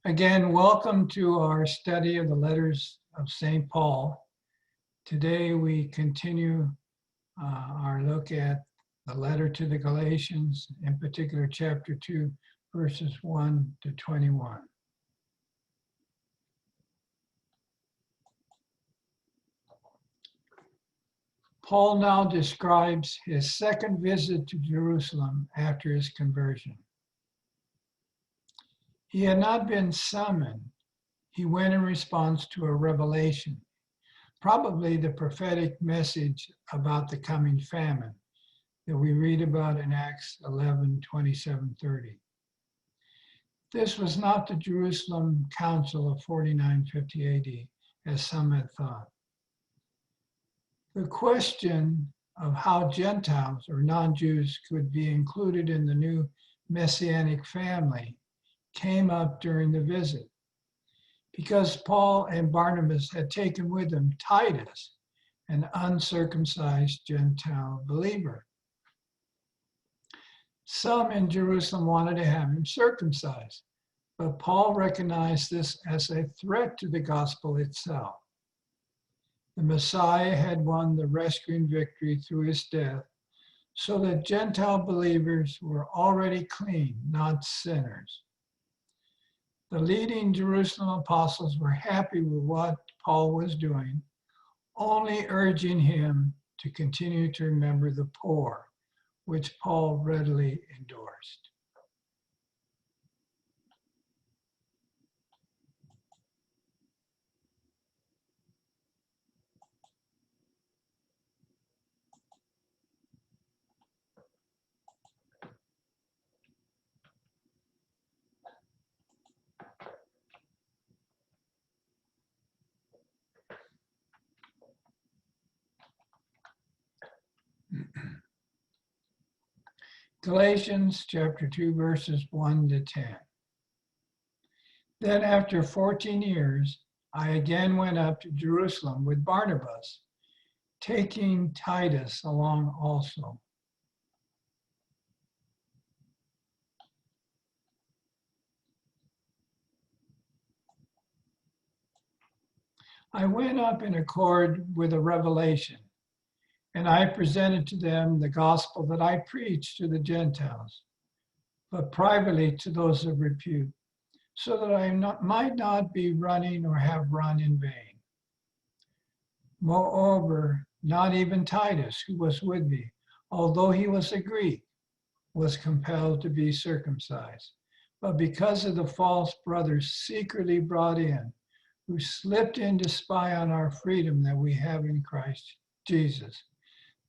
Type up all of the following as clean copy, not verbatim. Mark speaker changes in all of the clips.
Speaker 1: Again, welcome to our study of the letters of St. Paul. Today we continue our look at the letter to the Galatians, in particular chapter 2, verses 1 to 21. Paul now describes his second visit to Jerusalem after his conversion. He had not been summoned. He went in response to a revelation, probably the prophetic message about the coming famine that we read about in Acts 11, 27-30. This was not the Jerusalem Council of 4950 AD, as some had thought. The question of how Gentiles or non-Jews could be included in the new Messianic family came up during the visit, because Paul and Barnabas had taken with them Titus, an uncircumcised Gentile believer. Some in Jerusalem wanted to have him circumcised, but Paul recognized this as a threat to the gospel itself. The Messiah had won the rescuing victory through his death, so that Gentile believers were already clean, not sinners. The leading Jerusalem apostles were happy with what Paul was doing, only urging him to continue to remember the poor, which Paul readily endorsed. Galatians chapter 2, verses 1 to 10. Then after 14 years, I again went up to Jerusalem with Barnabas, taking Titus along also. I went up in accord with a revelation, and I presented to them the gospel that I preached to the Gentiles, but privately to those of repute, so that I might not be running or have run in vain. Moreover, not even Titus, who was with me, although he was a Greek, was compelled to be circumcised, but because of the false brothers secretly brought in, who slipped in to spy on our freedom that we have in Christ Jesus,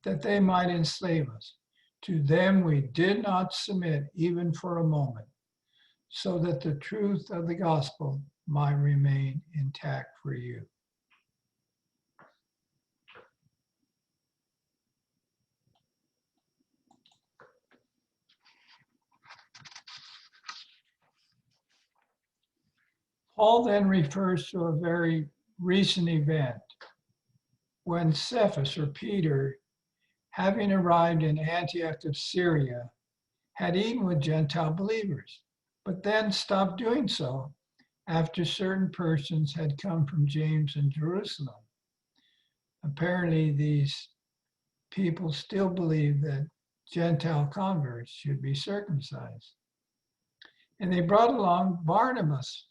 Speaker 1: that they might enslave us. To them we did not submit even for a moment, so that the truth of the gospel might remain intact for you. Paul then refers to a very recent event when Cephas, or Peter, having arrived in Antioch of Syria, had eaten with Gentile believers, but then stopped doing so after certain persons had come from James in Jerusalem. Apparently, these people still believe that Gentile converts should be circumcised. And they brought along Barnabas.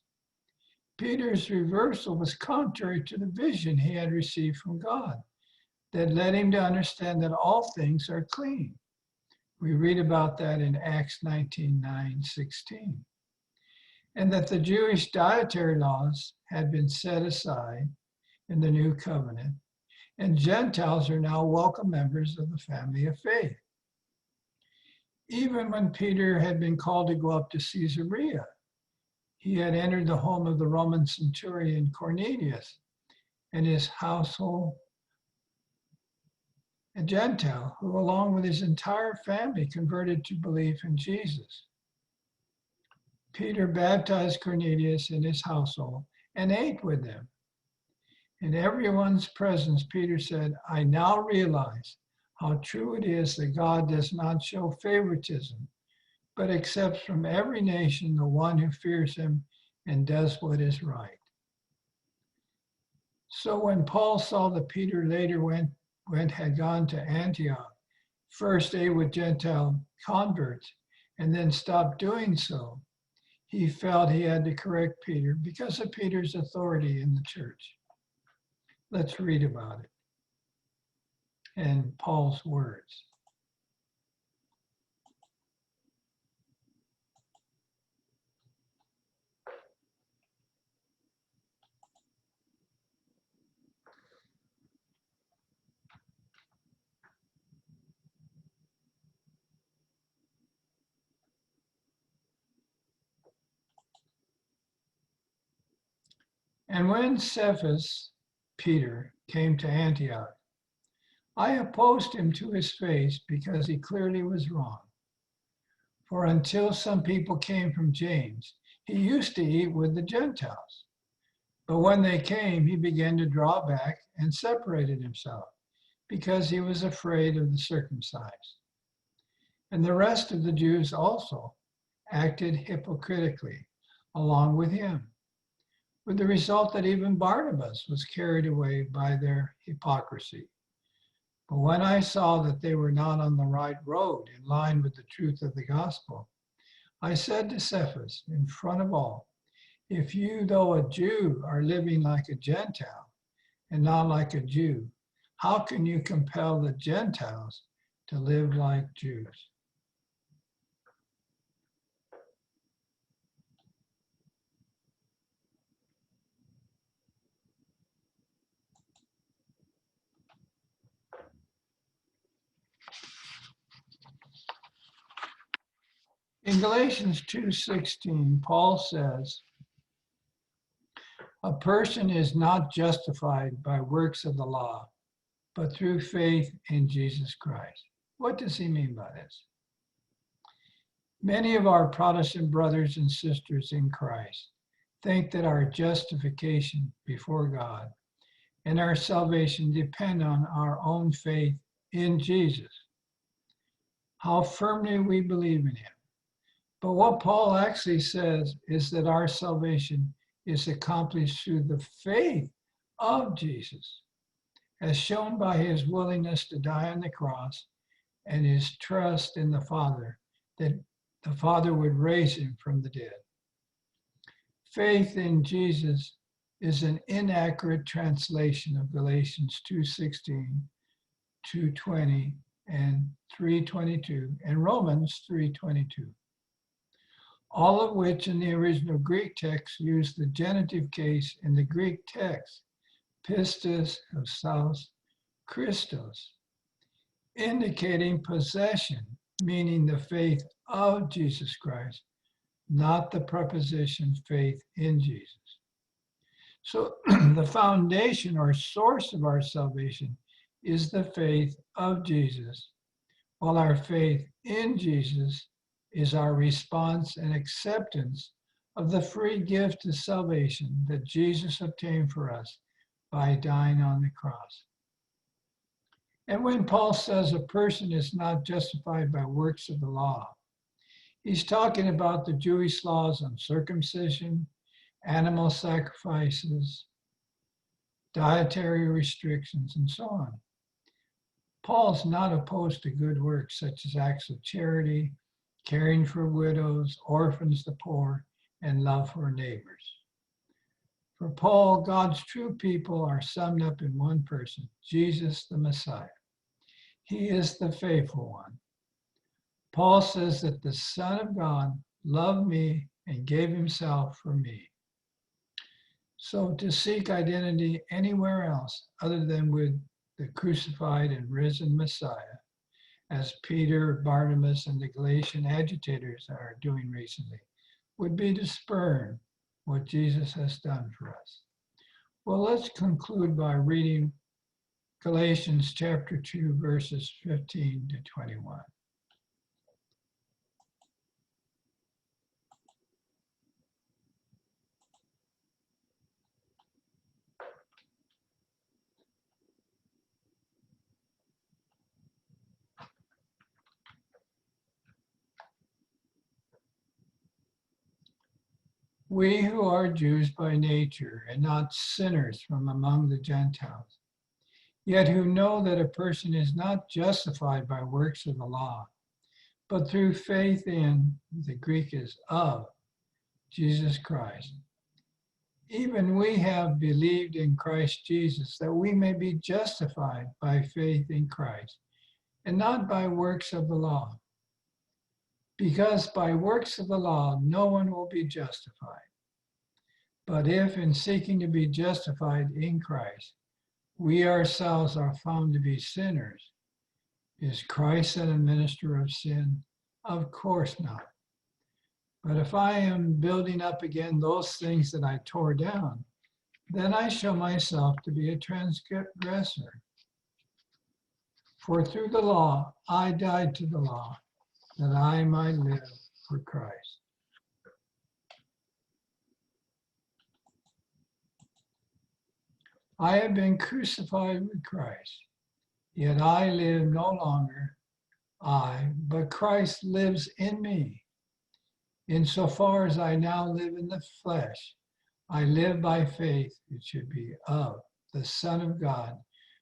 Speaker 1: Peter's reversal was contrary to the vision he had received from God that led him to understand that all things are clean. We read about that in Acts 19:9-16. And that the Jewish dietary laws had been set aside in the new covenant, and Gentiles are now welcome members of the family of faith. Even when Peter had been called to go up to Caesarea, he had entered the home of the Roman centurion Cornelius and his household, a Gentile who, along with his entire family, converted to belief in Jesus. Peter baptized Cornelius and his household and ate with them. In everyone's presence, Peter said, I now realize how true it is that God does not show favoritism, but accepts from every nation the one who fears him and does what is right. So when Paul saw that Peter later had gone to Antioch, first ate with Gentile converts, and then stopped doing so, he felt he had to correct Peter because of Peter's authority in the church. Let's read about it in Paul's words. And when Cephas, Peter, came to Antioch, I opposed him to his face because he clearly was wrong. For until some people came from James, he used to eat with the Gentiles. But when they came, he began to draw back and separated himself because he was afraid of the circumcised. And the rest of the Jews also acted hypocritically along with him, with the result that even Barnabas was carried away by their hypocrisy. But when I saw that they were not on the right road in line with the truth of the gospel, I said to Cephas in front of all, if you, though a Jew, are living like a Gentile and not like a Jew, how can you compel the Gentiles to live like Jews? In Galatians 2:16, Paul says, a person is not justified by works of the law, but through faith in Jesus Christ. What does he mean by this? Many of our Protestant brothers and sisters in Christ think that our justification before God and our salvation depend on our own faith in Jesus, how firmly we believe in him. But what Paul actually says is that our salvation is accomplished through the faith of Jesus, as shown by his willingness to die on the cross and his trust in the Father, that the Father would raise him from the dead. Faith in Jesus is an inaccurate translation of Galatians 2:16, 2:20, and 3:22, and Romans 3:22. All of which in the original Greek text use the genitive case in the Greek text, pistis housos Christos, indicating possession, meaning the faith of Jesus Christ, not the preposition faith in Jesus. So the foundation or source of our salvation is the faith of Jesus, while our faith in Jesus is our response and acceptance of the free gift of salvation that Jesus obtained for us by dying on the cross. And when Paul says a person is not justified by works of the law, he's talking about the Jewish laws on circumcision, animal sacrifices, dietary restrictions, and so on. Paul's not opposed to good works such as acts of charity, caring for widows, orphans, the poor, and love for neighbors. For Paul, God's true people are summed up in one person, Jesus the Messiah. He is the faithful one. Paul says that the Son of God loved me and gave himself for me. So to seek identity anywhere else other than with the crucified and risen Messiah, as Peter, Barnabas, and the Galatian agitators are doing recently, would be to spurn what Jesus has done for us. Well, let's conclude by reading Galatians chapter 2, verses 15 to 21. We who are Jews by nature and not sinners from among the Gentiles, yet who know that a person is not justified by works of the law, but through faith in, the Greek is of, Jesus Christ. Even we have believed in Christ Jesus, that we may be justified by faith in Christ, and not by works of the law. Because by works of the law, no one will be justified. But if in seeking to be justified in Christ, we ourselves are found to be sinners, is Christ then a minister of sin? Of course not. But if I am building up again those things that I tore down, then I show myself to be a transgressor. For through the law, I died to the law, that I might live for Christ. I have been crucified with Christ, yet I live no longer I, but Christ lives in me. Insofar as I now live in the flesh, I live by faith, it should be of the Son of God,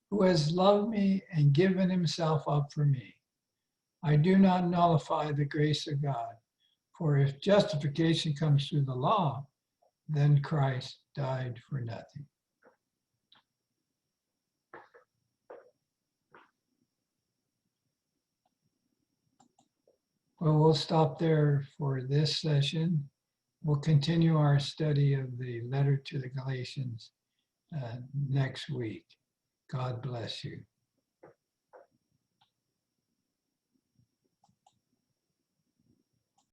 Speaker 1: who has loved me and given himself up for me. I do not nullify the grace of God, for if justification comes through the law, then Christ died for nothing. Well, we'll stop there for this session. We'll continue our study of the letter to the Galatians next week. God bless you.